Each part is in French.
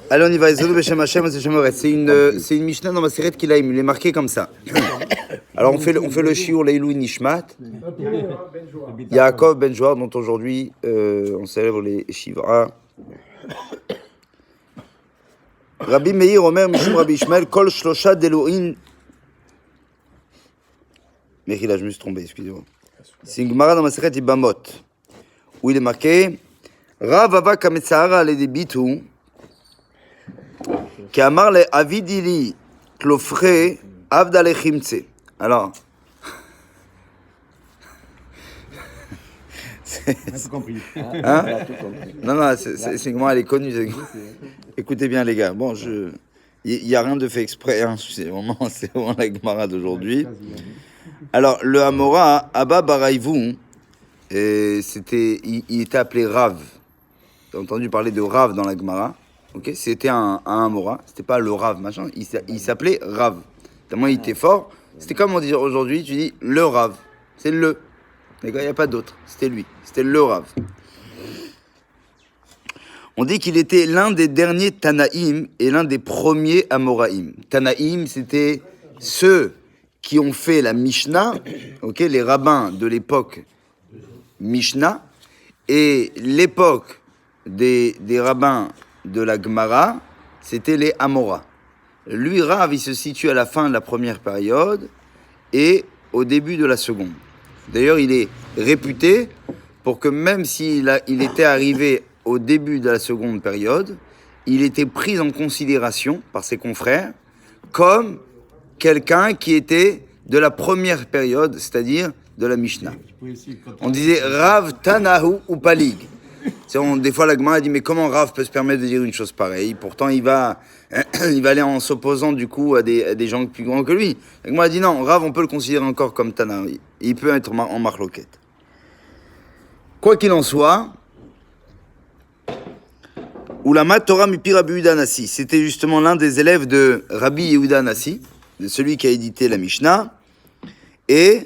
Allez, on y va. C'est une Mishnah dans ma série Kilaim. Il est marqué comme ça. Alors, on fait le shiur Leilou Nishmat. Yaakov Ben Joar, dont aujourd'hui on célèbre les Shivra. Rabbi Meir Omer Mishum Rabbi Ishmael Kol Shlosha Deloin. Mais là, je me suis trompé, excusez-moi. C'est une Gemara dans ma série Ibamot, où il est marqué Rav Ava Kametsahara le Debitu. Qui amar le avidili klofre avdale chimtse. Alors, tout compris. Hein? Non, c'est comment elle est connue. Écoutez bien, les gars. Bon, il y a rien de fait exprès. Hein. C'est vraiment la Gemara d'aujourd'hui. Alors, le Amora, Abba Baraivou, il était appelé Rav. Tu as entendu parler de Rav dans la Gemara. Okay, c'était un Amora, c'était pas le Rav, machin, il s'appelait Rav. Tellement il était fort, c'était comme on dit aujourd'hui, tu dis le Rav, c'est le. Les gars, il n'y a pas d'autre, c'était lui, c'était le Rav. On dit qu'il était l'un des derniers Tanaïm et l'un des premiers Amoraïm. Tanaïm, c'était ceux qui ont fait la Mishnah, okay, les rabbins de l'époque Mishnah, et l'époque des rabbins de la Gemara, c'était les Amora. Lui, Rav, il se situe à la fin de la première période et au début de la seconde. D'ailleurs, il est réputé pour que même s'il était arrivé au début de la seconde période, il était pris en considération par ses confrères comme quelqu'un qui était de la première période, c'est-à-dire de la Mishnah. On disait Rav Tanahu ou Palig. Des fois, la Gemara dit, mais comment Rav peut se permettre de dire une chose pareille? Pourtant, il va aller en s'opposant, du coup, à des gens plus grands que lui. La Gemara dit, non, Rav, on peut le considérer encore comme Tana. Il peut être en marloquette. Quoi qu'il en soit, Ulama Torah Mipi Rabbi Yehuda Hanassi, c'était justement l'un des élèves de Rabbi Yehuda Hanassi, de celui qui a édité la Mishnah, et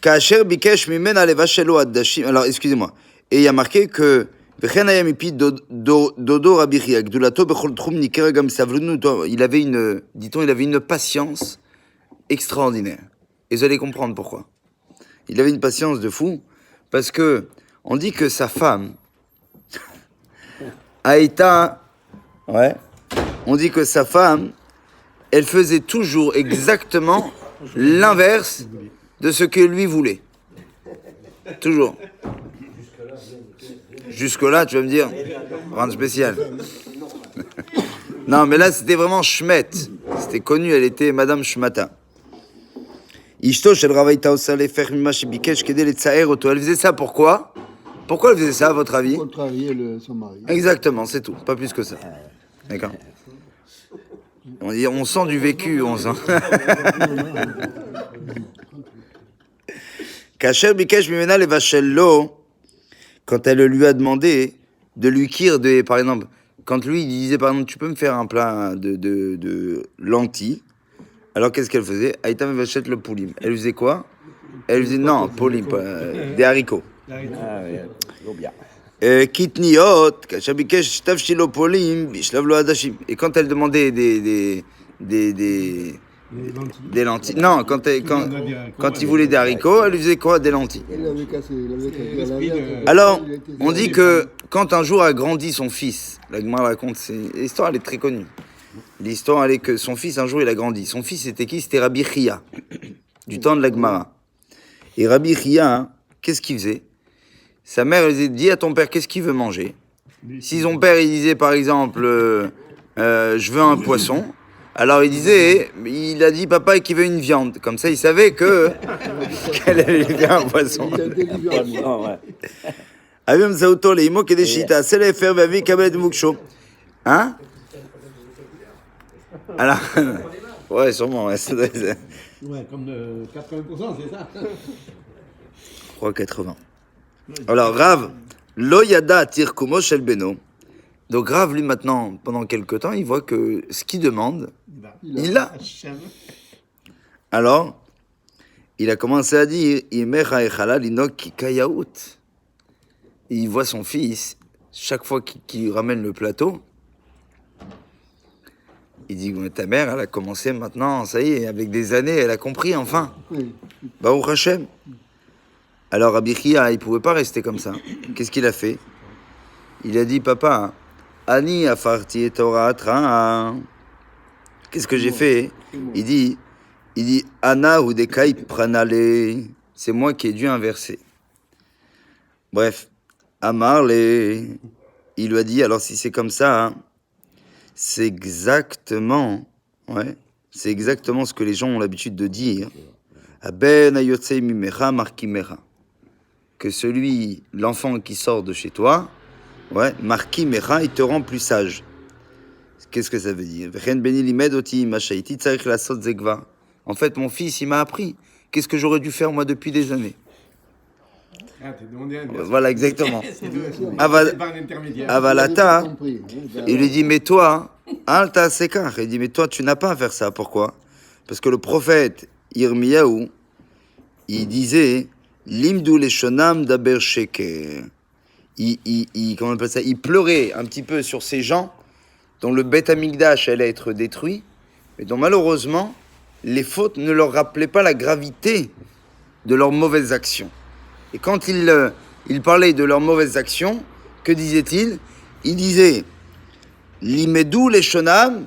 Kacher Bikesh Mimena Levashelo Addashim. Alors, excusez-moi. Et il y a marqué que il avait une patience extraordinaire. Et vous allez comprendre pourquoi. Il avait une patience de fou, parce que on dit que sa femme on dit que sa femme, elle faisait toujours exactement l'inverse de ce que lui voulait. Toujours. Jusque-là, tu vas me dire, rien de spécial. Non, mais là, c'était vraiment Shmet. C'était connu, elle était Madame Shmata. Elle faisait ça pourquoi? Pourquoi elle faisait ça, à votre avis? Contrarier son mari. Exactement, c'est tout. Pas plus que ça. D'accord. On sent du vécu, on sent. Kacher Bikesh Mimena Levashelo, quand elle lui a demandé de lui cuire par exemple, quand lui il disait par exemple, tu peux me faire un plat de lentilles, alors qu'est-ce qu'elle faisait? Aïta Mevachet le poulim. Elle faisait quoi? Elle faisait, non, poulim, des haricots. Kitniot, Kacher Bikesh Tavshilo poulim, Bishlavlo Adashim. Et quand elle demandait des lentilles. Non, quand il voulait des haricots, elle lui faisait quoi? Des lentilles. Alors, on dit que quand un jour a grandi son fils, la Gemara raconte, l'histoire elle est très connue. L'histoire elle est que son fils, un jour il a grandi. Son fils c'était qui? C'était Rabbi Chia, du temps de la Gemara. Et Rabbi Chia, qu'est-ce qu'il faisait? Sa mère elle disait, dis à ton père qu'est-ce qu'il veut manger. Si son père il disait par exemple, je veux un poisson, alors il a dit papa qu'il veut une viande. Comme ça, il savait qu'elle allait lui faire un poisson. Hein? Alors, ouais, sûrement. Ouais, comme 80%, c'est ça? Je crois 80. Alors, Rav, lo yada tirkumo shel beno. Donc Rav, lui, maintenant, pendant quelques temps, il voit que ce qu'il demande, il l'a. Alors, il a commencé à dire, il voit son fils chaque fois qu'il ramène le plateau, il dit « Ta mère, elle a commencé maintenant, ça y est, avec des années, elle a compris, enfin. Oui. Baruch Hashem. » Alors Rabbi Chia, il ne pouvait pas rester comme ça. Qu'est-ce qu'il a fait? Il a dit « Papa, Ani afarti et Torah atra. » Qu'est-ce que j'ai fait? Il dit « Ana ou dekai pranale. » C'est moi qui ai dû inverser. Bref, Amarle, il lui a dit, alors si c'est comme ça, hein, c'est exactement ce que les gens ont l'habitude de dire. Ben ayotsei mimecha markimecha. Que l'enfant qui sort de chez toi, markimecha, il te rend plus sage. Qu'est-ce que ça veut dire? En fait, mon fils, il m'a appris. Qu'est-ce que j'aurais dû faire, moi, depuis des années? Ah, t'es demandé un Voilà, exactement. par un intermédiaire. Avalata, il lui dit, mais toi, alta sekar. Il dit, mais toi, tu n'as pas à faire ça. Pourquoi? Parce que le prophète Irmiyahu, il disait, limdu leshonam daber sheker. Comment on appelle ça? Il pleurait un petit peu sur ces gens dont le Beth Amikdash allait être détruit, mais dont malheureusement, les fautes ne leur rappelaient pas la gravité de leurs mauvaises actions. Et quand il parlait de leurs mauvaises actions, que disait-il? Il disait, l'imedou les shonam,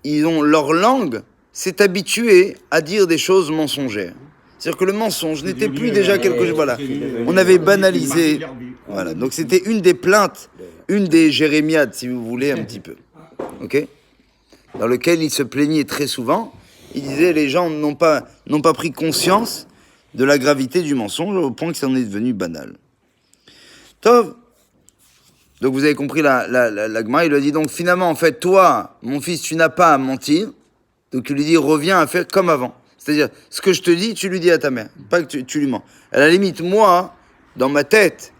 leur langue s'est habituée à dire des choses mensongères. C'est-à-dire que le mensonge n'était plus déjà quelque chose. Voilà, on avait banalisé. Voilà, donc c'était une des plaintes, une des jérémiades, si vous voulez, un petit peu. Ok? Dans lequel il se plaignait très souvent. Il disait, les gens n'ont pas pris conscience de la gravité du mensonge au point que ça en est devenu banal. Tov. Donc vous avez compris la Gemara, il lui a dit donc finalement en fait toi, mon fils, tu n'as pas à mentir. Donc il lui dit reviens à faire comme avant. C'est-à-dire ce que je te dis, tu lui dis à ta mère, pas que tu lui mens. À la limite moi, dans ma tête,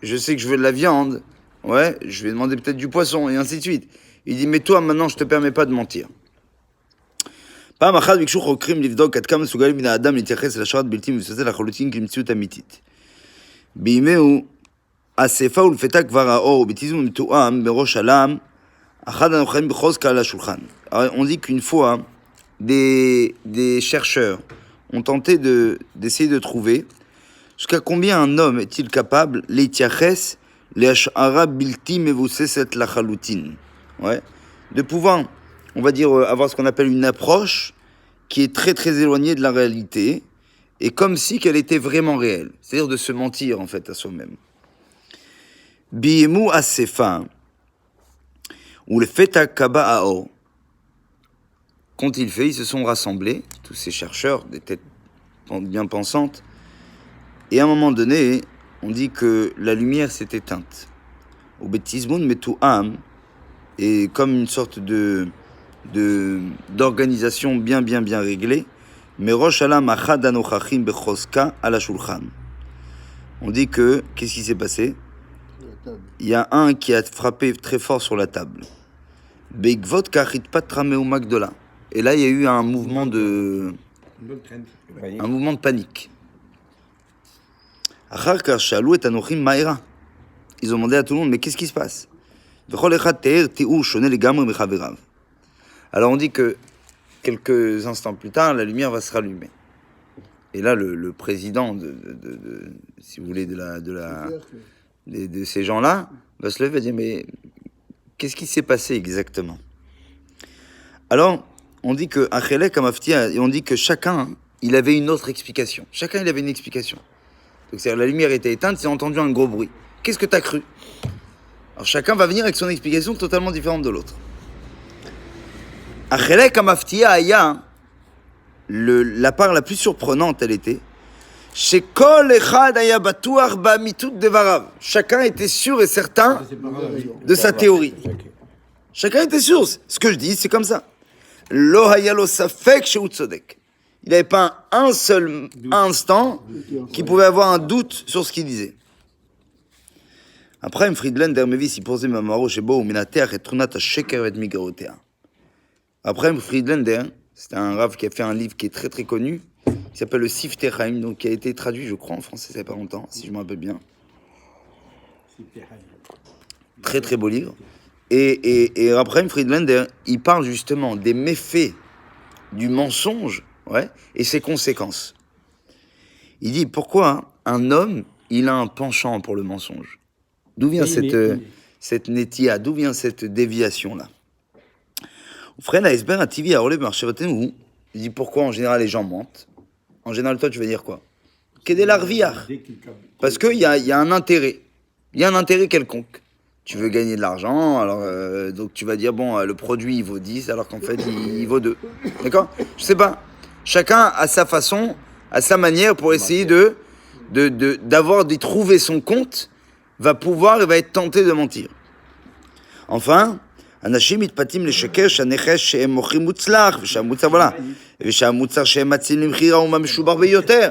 je sais que je veux de la viande, je vais demander peut-être du poisson et ainsi de suite. Il dit mais toi maintenant je te permets pas de mentir. פעם אחת ביקשו חוקרים לבדוק עד כמה מסוגלים בני האדם להתייחס להשערת בלתי מבוססת לחלוטין כמציאות אמיתית. בימיהו אספה ולפתע כבר האור ובתזמון מתואם בראש הלם אחד הנוכחים בחוזקה על השולחן. On dit qu'une fois des chercheurs ont tenté d'essayer de trouver jusqu'à combien un homme est-il capable להתייחס להשערה בלתי מבוססת לחלוטין. De pouvoir, on va dire, avoir ce qu'on appelle une approche qui est très très éloignée de la réalité et comme si qu'elle était vraiment réelle. C'est-à-dire de se mentir en fait à soi-même. Biyemu asefa ou le feta kaba'ao. Qu'ont-ils fait? Ils se sont rassemblés, tous ces chercheurs, des têtes bien pensantes, et à un moment donné, on dit que la lumière s'est éteinte. Au bêtismoun metu'am, et comme une sorte d'organisation bien réglée, mais Rosh Alam Achad Anochachim Bechoska ala Shulchan. On dit que, qu'est-ce qui s'est passé? Il y a un qui a frappé très fort sur la table. Beigvot Kachit Patrameu Magdola. Et là, il y a eu un mouvement de panique. Achar Kar Shalou et Anochim Maïra. Ils ont demandé à tout le monde, mais qu'est-ce qui se passe? Alors on dit que quelques instants plus tard, la lumière va se rallumer. Et là, le président si vous voulez, de ces gens-là, va se lever et dire, mais qu'est-ce qui s'est passé exactement? Alors, on dit que Achelek Amaftia, et on dit que chacun, il avait une autre explication. Chacun, il avait une explication. Donc c'est-à-dire, la lumière était éteinte, ils ont entendu un gros bruit. Qu'est-ce que tu as cru? Alors chacun va venir avec son explication totalement différente de l'autre. Achelek Amaftia Aya, la part la plus surprenante, elle était Shekol Echad Aya Batuach Ba'mitut Devarav. Chacun était sûr et certain de sa théorie. Chacun était sûr. Ce que je dis, c'est comme ça. Lo Haya Lo Safek Shehu Tzodek. Il n'avait pas un seul instant qui pouvait avoir un doute sur ce qu'il disait. Après, Friedlander Mevis, il posait ma maro chez Bo, Minater et Trunat à Sheker et Migarotea. Après, Friedlander, c'est un rave qui a fait un livre qui est très très connu, qui s'appelle le Siftei Chaim, donc qui a été traduit, je crois, en français, ça fait pas longtemps, si je me rappelle bien. très très beau livre. Et Abraham Friedlander, il parle justement des méfaits du mensonge, ouais, et ses conséquences. Il dit pourquoi un homme, il a un penchant pour le mensonge. D'où vient cette netia, d'où vient cette déviation-là? Il dit pourquoi en général les gens mentent. En général, toi, tu vas dire quoi? Parce qu'il y a un intérêt. Il y a un intérêt quelconque. Tu veux gagner de l'argent, alors donc tu vas dire, bon, le produit, il vaut 10, alors qu'en fait, il vaut 2. D'accord? Je sais pas. Chacun a sa façon, a sa manière pour essayer d'y trouver son compte, va être tenté de mentir. Enfin, אנשים מתפתים לשקר שהנכס שהם מוכרים מוצלח, ושהמוצר, voilà, ושהמוצר שהם מציעים למכירה הוא משובח ביותר.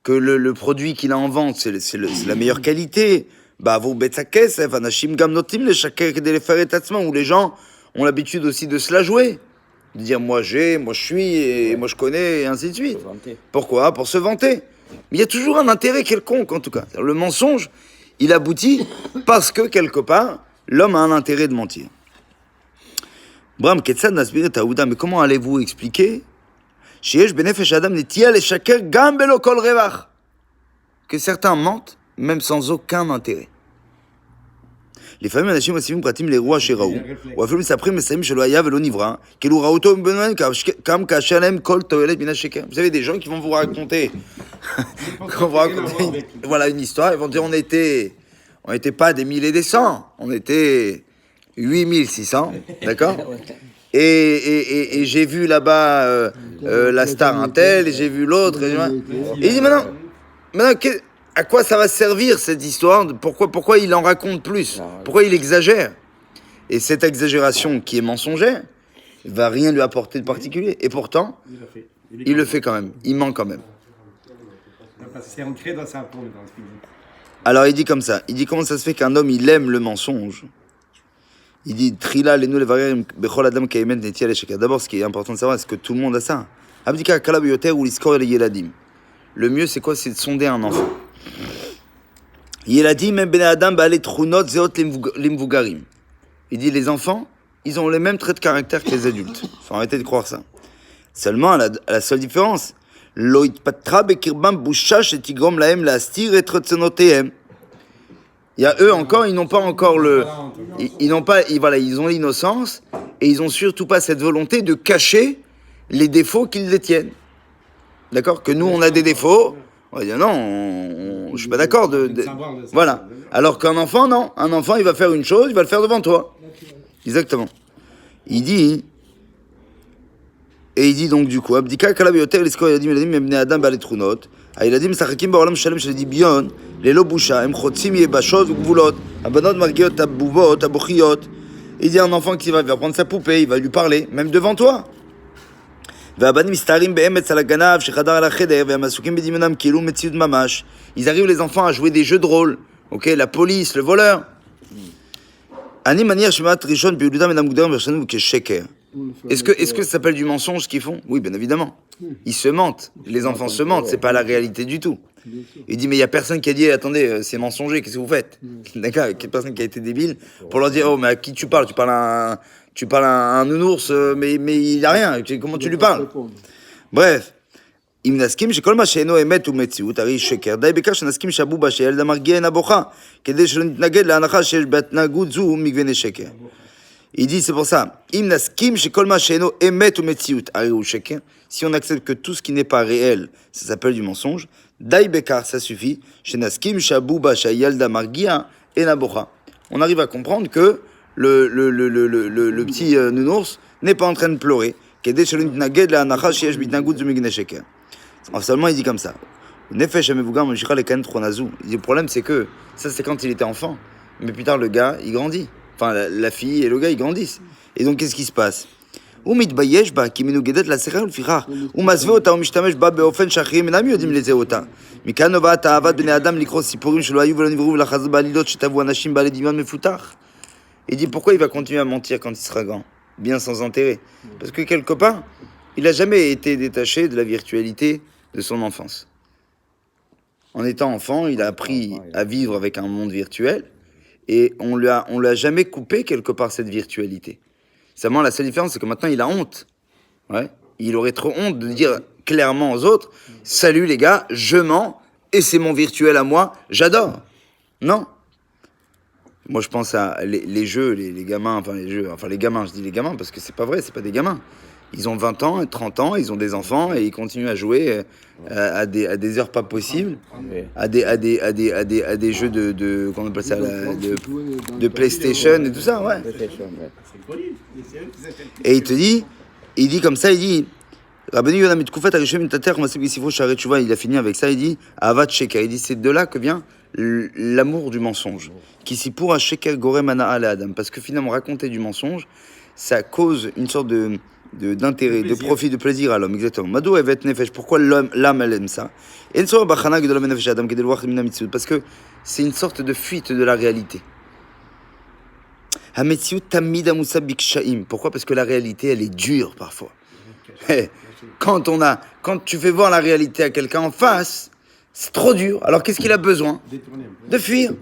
Que le produit qu'il a en vente, c'est la meilleure qualité. בעבור בצע כסף, אנשים גם נוטים לשקר כדי לפאר את עצמם, où les gens ont l'habitude aussi de se la jouer. De dire, moi je suis, et moi je connais, et ainsi de suite. Pourquoi? Pour se vanter. Mais il y a toujours un intérêt quelconque, en tout cas. Le mensonge, il aboutit parce que, quelque part, l'homme a un intérêt de mentir. Bram, ketzad nasbir et haouda, mais comment allez-vous expliquer שיש בנפש האדם נטייה לשקר גם בלא כל רווח, que certains mentent, même sans aucun intérêt. לפעמים אנשים מציבים פרטים לאירוע שראו, או אפילו מספרים מסעים שלא היה ולא נברא, כאילו ראו אותו בנוהל גם כאשר להם כל תועלת מן השקר. Vous avez des gens qui vont vous raconter, voilà une histoire, ils vont dire on était pas des milliers et des cents, on était 8600, d'accord? Et j'ai vu là-bas la star un tel, et j'ai vu l'autre, et il dit maintenant, à quoi ça va servir cette histoire? Pourquoi il en raconte plus? Pourquoi il exagère? Et cette exagération qui est mensongère va rien lui apporter de particulier. Et pourtant, il le fait quand même. Il ment quand même. C'est ancré dans sa peau, dans ce qu'il dit. Alors il dit comme ça. Il dit comment ça se fait qu'un homme il aime le mensonge? Il dit Trila lenu levarer bechol adam kaimet netia leshekar. D'abord, ce qui est important de savoir, c'est que tout le monde a ça. Abdika kalab yoter ou liskor el yeladim. Le mieux, c'est quoi? C'est de sonder un enfant. Yeladim même bnei adam baalei trunot zeot limvugarim. Il dit les enfants, ils ont les mêmes traits de caractère que les adultes. Faut arrêter de croire ça. Seulement, la seule différence, lo itpatra bekirbam busha shetigrom lahem laastir et rotzonotehem. Il y a eux encore, ils n'ont pas encore ils ont l'innocence et ils ont surtout pas cette volonté de cacher les défauts qu'ils détiennent. D'accord? Que nous on a des défauts, on va dire non, je suis pas d'accord voilà. Alors qu'un enfant, non, un enfant il va faire une chose, il va le faire devant toi. Exactement. Il dit donc du coup, abdika kalab yoter liskor yeladim bnei adam baalei trunot. הילדים משחקים בעולם שלם של דמיון, ללא בושה, הם חוצים יבשות וגבולות, הבנות מרגיעות את הבובות, הבוכיות. Il dit un enfant qui va prendre sa poupée, il va lui parler, même devant toi. והבנים מסתערים באמץ על הגנב שחדר על החדר, והם עסוקים בדמיונם כאילו מציאות ממש. Ils arrivent les enfants à jouer des jeux de rôle, ok, la police, le voleur. אני מניח שמעט ראשון פעילותם אינה מוגדרת בפרשנות כשקר. Est-ce que ça s'appelle du mensonge ce qu'ils font? Oui, bien évidemment. Ils se mentent. Les enfants se mentent. C'est pas la réalité du tout. Il dit, mais il y a personne qui a dit, attendez, c'est mensonger, qu'est-ce que vous faites? D'accord? Il y a personne qui a été débile pour leur dire, oh, mais à qui tu parles? Tu parles à un nounours, mais il y a rien. Comment tu lui parles? Bref. אם נסכים שכל מה שאינו אמת הוא מציאות, הרי שקר, די בכך שנסכים שהבובה שהילד המרגיע אינה בוכה, כדי שלא נתנגד להנחה שיש בהתנהגות זו מגווני שקר. Il dit, c'est pour ça, אם נסכים שכל מה שאינו אמת הוא מציאות, הרי הוא שקר, si on accepte que tout ce qui n'est pas réel, ça s'appelle du mensonge, די בכך, ça suffit, שנסכים שהבובה שהילד המרגיע אינה בוכה. On arrive à comprendre que le petit nounours n'est pas en train de pleurer, כדי שלא נתנגד להנחה שיש בהתנהגות זו מגווני שקר. Seulement, il dit comme ça. Le problème, c'est que ça, c'est quand il était enfant. Mais plus tard, le gars, il grandit. Enfin, la fille et le gars, ils grandissent. Et donc, qu'est-ce qui se passe? הוא מתבייש בה, כי מנוגדת לשכל ולפיכך הוא מסווה אותה ומשתמש בה באופן שאחרים אינם יודעים לזהות אותה. מכאן נובעת אהבת בני אדם לקרוא סיפורים שלא היו ולא נבראו ולחזות בעלילות שטבעו אנשים בעלי דמיון מפותח. Il dit pourquoi il va continuer à mentir quand il sera grand? Bien sans intérêt. Parce que quelque part, il n'a jamais été détaché de la virtualité de son enfance. En étant enfant, il a appris à vivre avec un monde virtuel, et on lui a jamais coupé quelque part cette virtualité. Seulement, la seule différence, c'est que maintenant, il a honte. Ouais. Il aurait trop honte de dire clairement aux autres, salut les gars, je mens, et c'est mon virtuel à moi, j'adore. Non. Moi, je pense à les jeux, les gamins, les gamins, je dis les gamins, parce que c'est pas vrai, c'est pas des gamins. Ils ont 20 ans, 30 ans, ils ont des enfants, et ils continuent à jouer à des heures pas possibles, à des jeux comment on appelle ça, de PlayStation et tout ça, ouais. Et il dit comme ça, il dit, Rabbeinu Yonah Mitkufat Arishon Mitater Masib Yisifo Sharet Tshuva, il a fini avec ça, il dit, Avat Sheker, il dit, c'est de là que vient l'amour du mensonge. Qui s'y pour Sheker Gorem Ana'a Adam, parce que finalement, raconter du mensonge, ça cause une sorte d'intérêt, de profit, de plaisir à l'homme, exactement. Madou Evet Nefesh, pourquoi l'âme elle aime ça? Parce que c'est une sorte de fuite de la réalité. Pourquoi? Parce que la réalité, elle est dure parfois. Quand tu fais voir la réalité à quelqu'un en face, c'est trop dur. Alors qu'est-ce qu'il a besoin? De fuir.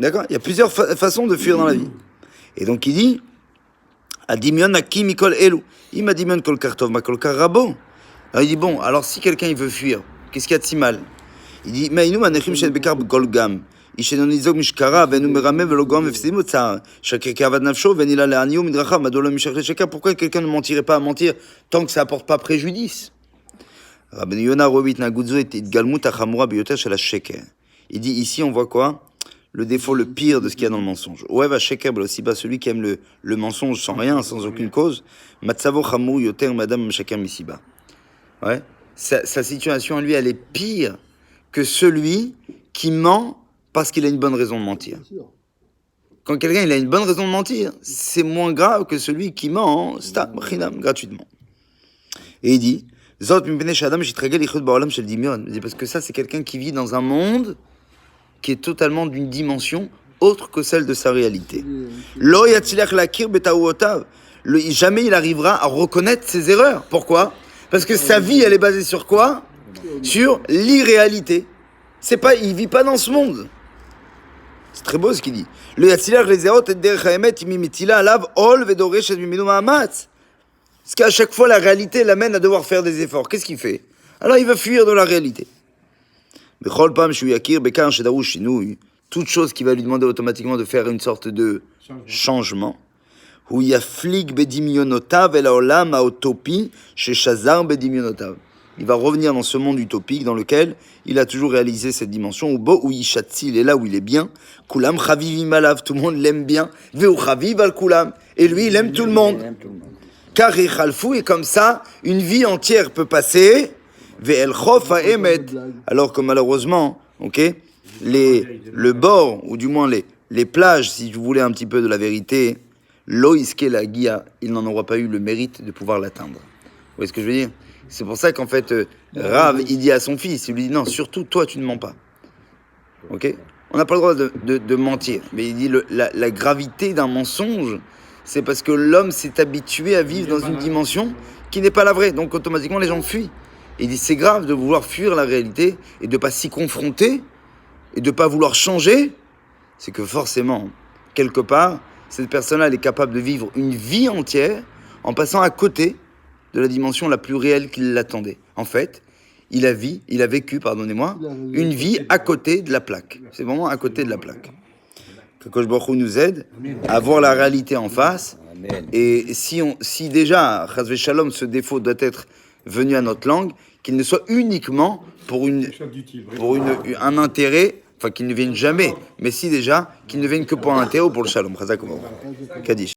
D'accord? Il y a plusieurs façons de fuir dans la vie. Et donc il dit, Adimion Aki Mikol Elu. Il m'a dit Kol Kartov ma Kol Karabo. Alors il dit, bon, alors si quelqu'un il veut fuir, qu'est-ce qu'il y a de si mal? Il dit, Maïnou Manechim Shen Bekar B'Kol Gam. Ishenon Nizog Mishkara, Venu Merame Velogam Vefsimu Tsar. Chacun Kavad Nafsho, Venila Leaniou Midracha, Madola Mishakle Cheka. Pourquoi quelqu'un ne mentirait pas à mentir tant que ça apporte pas préjudice? Rabbeinu Yonah Rovit Nagudzo et Galmut Achamura Biyoter Shel Sheker. Il dit, ici on voit quoi? Le défaut le pire de ce qu'il y a dans le mensonge. Ouais, va sheker, aussi bas celui qui aime le mensonge sans rien, sans aucune cause. Matsavo chamou yoter madame sheker misiba. Ouais. Sa situation, lui, elle est pire que celui qui ment parce qu'il a une bonne raison de mentir. Quand quelqu'un il a une bonne raison de mentir, c'est moins grave que celui qui ment, gratuitement. Et il dit, Zot mipnei shadam shitragel ichud ba'olam shel dimion. Parce que ça, c'est quelqu'un qui vit dans un monde qui est totalement d'une dimension autre que celle de sa réalité. Jamais il arrivera à reconnaître ses erreurs. Pourquoi? Parce que sa vie, elle est basée sur quoi? Sur l'irréalité. C'est pas, il vit pas dans ce monde. C'est très beau ce qu'il dit. Parce qu'à chaque fois, la réalité l'amène à devoir faire des efforts. Qu'est-ce qu'il fait? Alors il va fuir de la réalité. Toute chose qui va lui demander automatiquement de faire une sorte de changement. Il va revenir dans ce monde utopique dans lequel il a toujours réalisé cette dimension. Où il est là où il est bien. Tout le monde l'aime bien. Et lui, il aime tout le monde. Car et comme ça, une vie entière peut passer. Alors que malheureusement, le bord, ou du moins les plages, si vous voulez un petit peu de la vérité, loïske la guia, il n'en aura pas eu le mérite de pouvoir l'atteindre. Vous voyez ce que je veux dire? C'est pour ça qu'en fait, Rav, il dit à son fils, il lui dit, non, surtout toi, tu ne mens pas. Ok? On n'a pas le droit de mentir, mais il dit, la gravité d'un mensonge, c'est parce que l'homme s'est habitué à vivre dans une dimension qui n'est pas la vraie, donc automatiquement les gens fuient. Il dit c'est grave de vouloir fuir la réalité et de ne pas s'y confronter et de ne pas vouloir changer. C'est que forcément, quelque part, cette personne-là, elle est capable de vivre une vie entière en passant à côté de la dimension la plus réelle qui l'attendait. En fait, il a vécu, une vie à côté de la plaque. C'est vraiment à côté de la plaque. Que Kosh Baruch Hu nous aide à voir la réalité en face. Et si déjà, Chazvé Shalom, ce défaut doit être venu à notre langue, qu'il ne soit uniquement pour un intérêt, enfin qu'il ne vienne jamais, mais si déjà, qu'il ne vienne que pour un intérêt ou pour le shalom. Kadish.